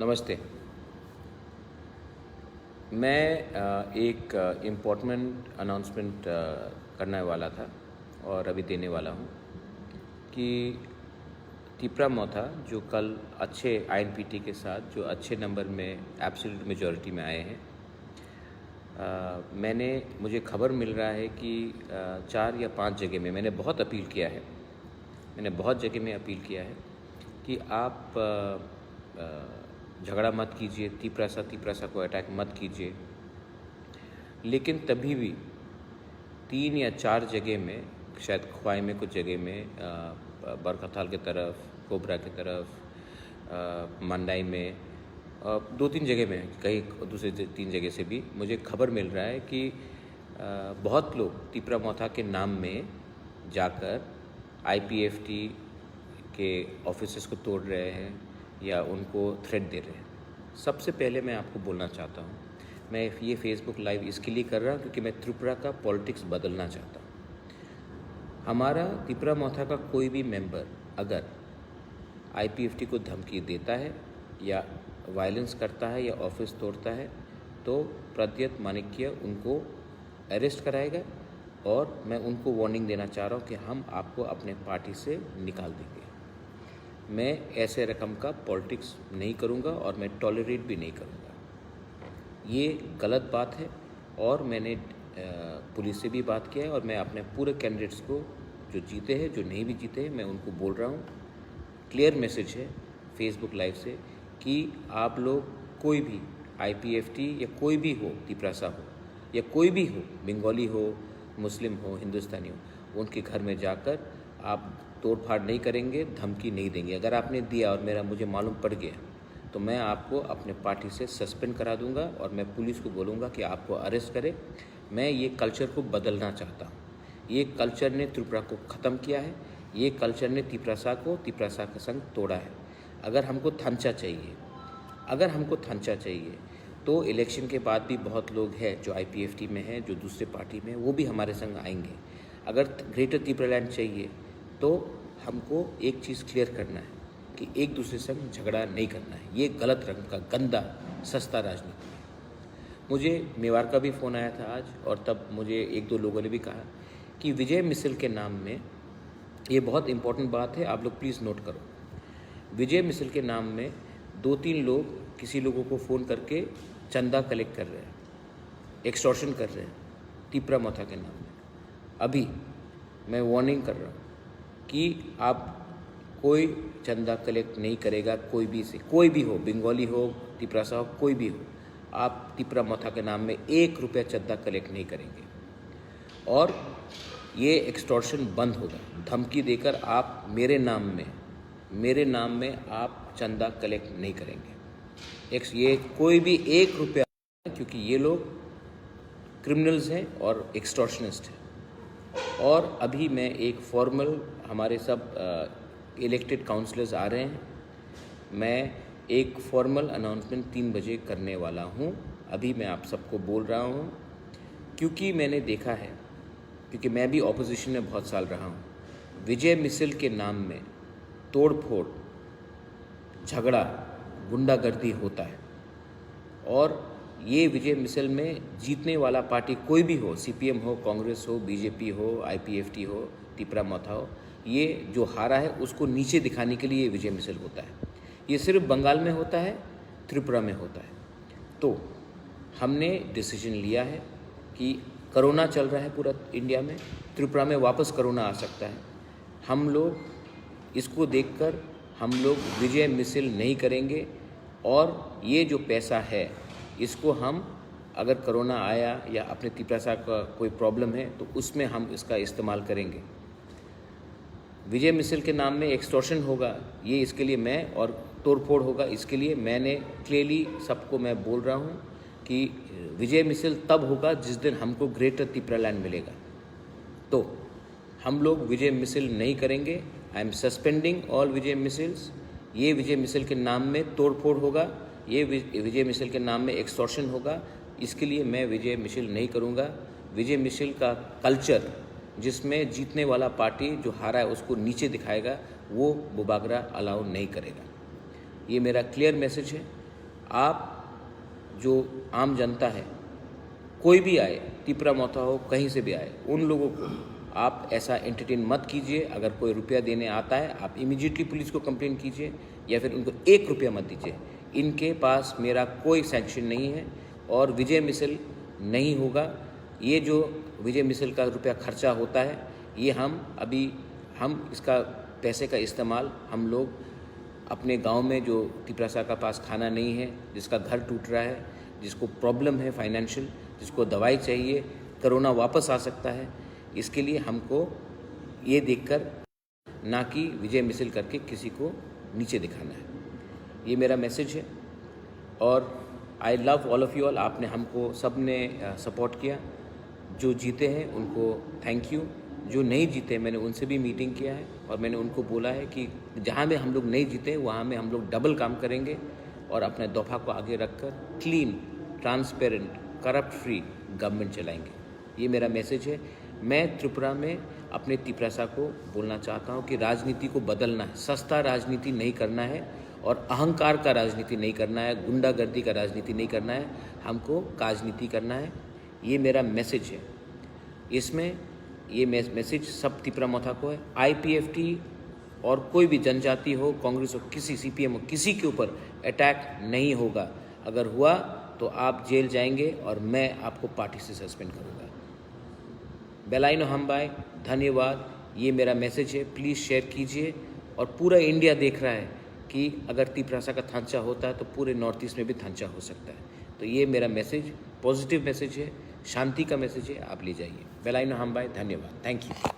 नमस्ते। मैं एक इम्पोर्टेंट अनाउंसमेंट करने वाला था और अभी देने वाला हूँ कि तिपरा मोथा जो कल अच्छे आईएनपीटी के साथ जो अच्छे नंबर में एब्सोल्यूट मेजॉरिटी में आए हैं, मुझे खबर मिल रहा है कि 4 या 5 जगह में मैंने बहुत अपील किया है। मैंने बहुत जगह में अपील किया है कि आप झगड़ा मत कीजिए, तिपरासा को अटैक मत कीजिए। लेकिन तभी भी 3 या 4 जगह में, शायद ख्वाई में, कुछ जगह में, बरखताल की तरफ, कोबरा की तरफ, मंडाई में, 2-3 जगह में, कहीं दूसरे 3 जगह से भी मुझे खबर मिल रहा है कि बहुत लोग तिपरा मोथा के नाम में जाकर आईपीएफटी के ऑफिसेस को तोड़ रहे हैं या उनको थ्रेट दे रहे हैं। सबसे पहले मैं आपको बोलना चाहता हूँ, मैं ये फेसबुक लाइव इसके लिए कर रहा हूँ क्योंकि मैं त्रिपुरा का पॉलिटिक्स बदलना चाहता हूँ। हमारा तिपरा मोथा का कोई भी मेंबर अगर आईपीएफटी को धमकी देता है या वायलेंस करता है या ऑफिस तोड़ता है तो प्रद्युत माणिक्य उनको अरेस्ट कराएगा और मैं उनको वार्निंग देना चाह रहा हूँ कि हम आपको अपने पार्टी से निकाल देंगे। मैं ऐसे रकम का पॉलिटिक्स नहीं करूँगा और मैं टॉलरेट भी नहीं करूँगा। ये गलत बात है और मैंने पुलिस से भी बात किया है और मैं अपने पूरे कैंडिडेट्स को, जो जीते हैं, जो नहीं भी जीते हैं, मैं उनको बोल रहा हूँ, क्लियर मैसेज है फेसबुक लाइव से कि आप लोग कोई भी आईपीएफटी या कोई भी हो, तिपरासा हो या कोई भी हो, बंगाली हो, मुस्लिम हो, हिंदुस्तानी हो, उनके घर में जाकर आप तोड़फाड़ नहीं करेंगे, धमकी नहीं देंगे। अगर आपने दिया और मुझे मालूम पड़ गया तो मैं आपको अपने पार्टी से सस्पेंड करा दूंगा और मैं पुलिस को बोलूँगा कि आपको अरेस्ट करे। मैं ये कल्चर को बदलना चाहता हूँ। ये कल्चर ने त्रिपुरा को ख़त्म किया है। ये कल्चर ने तिपरासा के संग तोड़ा है। अगर हमको थंचा चाहिए तो इलेक्शन के बाद भी बहुत लोग हैं जो आईपीएफटी में हैं, जो दूसरे पार्टी में हैं, वो भी हमारे संग आएंगे। अगर ग्रेटर त्रिपुरालैंड चाहिए तो हमको एक चीज़ क्लियर करना है कि एक दूसरे से झगड़ा नहीं करना है। ये गलत रंग का गंदा सस्ता राजनीति है। मुझे मेवाड़ का भी फ़ोन आया था आज और तब मुझे 1-2 लोगों ने भी कहा कि विजय मिसल के नाम में, ये बहुत इम्पोर्टेंट बात है, आप लोग प्लीज़ नोट करो। विजय मिसल के नाम में 2-3 लोग किसी लोगों को फ़ोन करके चंदा कलेक्ट कर रहे हैं, एक्सटॉर्शन कर रहे हैं तिपरा मोथा के नाम में। अभी मैं वार्निंग कर रहा हूँ कि आप कोई चंदा कलेक्ट नहीं करेगा, कोई भी हो, बंगाली हो, तिपरासा हो, कोई भी हो, आप तिपरा मोथा के नाम में 1 रुपया चंदा कलेक्ट नहीं करेंगे और ये एक्सटॉर्शन बंद होगा। धमकी देकर आप मेरे नाम में आप चंदा कलेक्ट नहीं करेंगे। ये कोई भी 1 रुपया, क्योंकि ये लोग क्रिमिनल्स हैं और एक्सटॉर्शनिस्ट हैं। और अभी मैं एक फॉर्मल, हमारे सब इलेक्टेड काउंसलर्स आ रहे हैं, मैं एक फॉर्मल अनाउंसमेंट 3 बजे करने वाला हूँ। अभी मैं आप सबको बोल रहा हूँ क्योंकि मैंने देखा है, क्योंकि मैं भी ऑपोजिशन में बहुत साल रहा हूँ, विजय मिसल के नाम में तोड़-फोड़, झगड़ा, गुंडागर्दी होता है और ये विजय मिसल में जीतने वाला पार्टी कोई भी हो, सीपीएम हो, कांग्रेस हो, बीजेपी हो, आईपीएफटी हो, तिपरा मोथा हो, ये जो हारा है उसको नीचे दिखाने के लिए विजय मिसल होता है। ये सिर्फ बंगाल में होता है, त्रिपुरा में होता है। तो हमने डिसीजन लिया है कि कोरोना चल रहा है पूरा इंडिया में, त्रिपुरा में वापस कोरोना आ सकता है। हम लोग इसको देखकर हम लोग विजय मिसल नहीं करेंगे और ये जो पैसा है इसको हम, अगर कोरोना आया या अपने तिपरासा का कोई प्रॉब्लम है तो उसमें हम इसका इस्तेमाल करेंगे। विजय मिसल के नाम में एक्सटॉर्शन होगा, ये इसके लिए मैं, और तोड़फोड़ होगा, इसके लिए मैंने क्लियरली सबको मैं बोल रहा हूँ कि विजय मिसल तब होगा जिस दिन हमको ग्रेटर तिपरालैंड मिलेगा। तो हम लोग विजय मिसल नहीं करेंगे। I am suspending all Vijay micelles. ये विजय मिसल के नाम में तोड़फोड़ होगा, ये विजय मिसल के नाम में एक्सटॉर्शन होगा, इसके लिए मैं विजय मिसल नहीं करूँगा। विजय मिसल का कल्चर जिसमें जीतने वाला पार्टी जो हारा है उसको नीचे दिखाएगा, वो बुबागरा अलाउ नहीं करेगा। ये मेरा क्लियर मैसेज है। आप जो आम जनता है, कोई भी आए, तिपरा मोथा हो, कहीं से भी आए, उन लोगों को आप ऐसा एंटरटेन मत कीजिए। अगर कोई रुपया देने आता है, आप इमीडिएटली पुलिस को कंप्लेन कीजिए या फिर उनको 1 रुपया मत दीजिए। इनके पास मेरा कोई सैंक्शन नहीं है और विजय मिसल नहीं होगा। ये जो विजय मिसल का रुपया खर्चा होता है, ये हम इसका पैसे का इस्तेमाल हम लोग अपने गांव में जो तिपरासा का पास खाना नहीं है, जिसका घर टूट रहा है, जिसको प्रॉब्लम है फाइनेंशियल, जिसको दवाई चाहिए, कोरोना वापस आ सकता है, इसके लिए हमको ये देखकर ना कि विजय मिसल करके किसी को नीचे दिखाना है। ये मेरा मैसेज है और I love all of you all. आपने हमको सब ने सपोर्ट किया। जो जीते हैं उनको थैंक यू, जो नहीं जीते मैंने उनसे भी मीटिंग किया है और मैंने उनको बोला है कि जहाँ में हम लोग नहीं जीते वहाँ में हम लोग डबल काम करेंगे और अपने दफ़ा को आगे रखकर clean, transparent, corrupt free government चलाएंगे। ये मेरा मैसेज है। मैं त्रिपुरा में अपने तिपरासा को बोलना चाहता हूँ कि राजनीति को बदलना है, सस्ता राजनीति नहीं करना है और अहंकार का राजनीति नहीं करना है, गुंडागर्दी का राजनीति नहीं करना है, हमको राजनीति करना है। ये मेरा मैसेज है। इसमें ये मैसेज सब तिपरा मोथा को है। IPFT और कोई भी जनजाति हो, कांग्रेस हो, किसी CPM हो, किसी के ऊपर अटैक नहीं होगा। अगर हुआ तो आप जेल जाएंगे और मैं आपको पार्टी से सस्पेंड करूँगा। बेलाइनो हमबाई, धन्यवाद। ये मेरा मैसेज है, प्लीज़ शेयर कीजिए। और पूरा इंडिया देख रहा है कि अगर तिपरासा का थांचा होता है तो पूरे नॉर्थ ईस्ट में भी थांचा हो सकता है। तो ये मेरा मैसेज पॉजिटिव मैसेज है, शांति का मैसेज है, आप ले जाइए। बेलाइनो हमबाई, धन्यवाद, थैंक यू।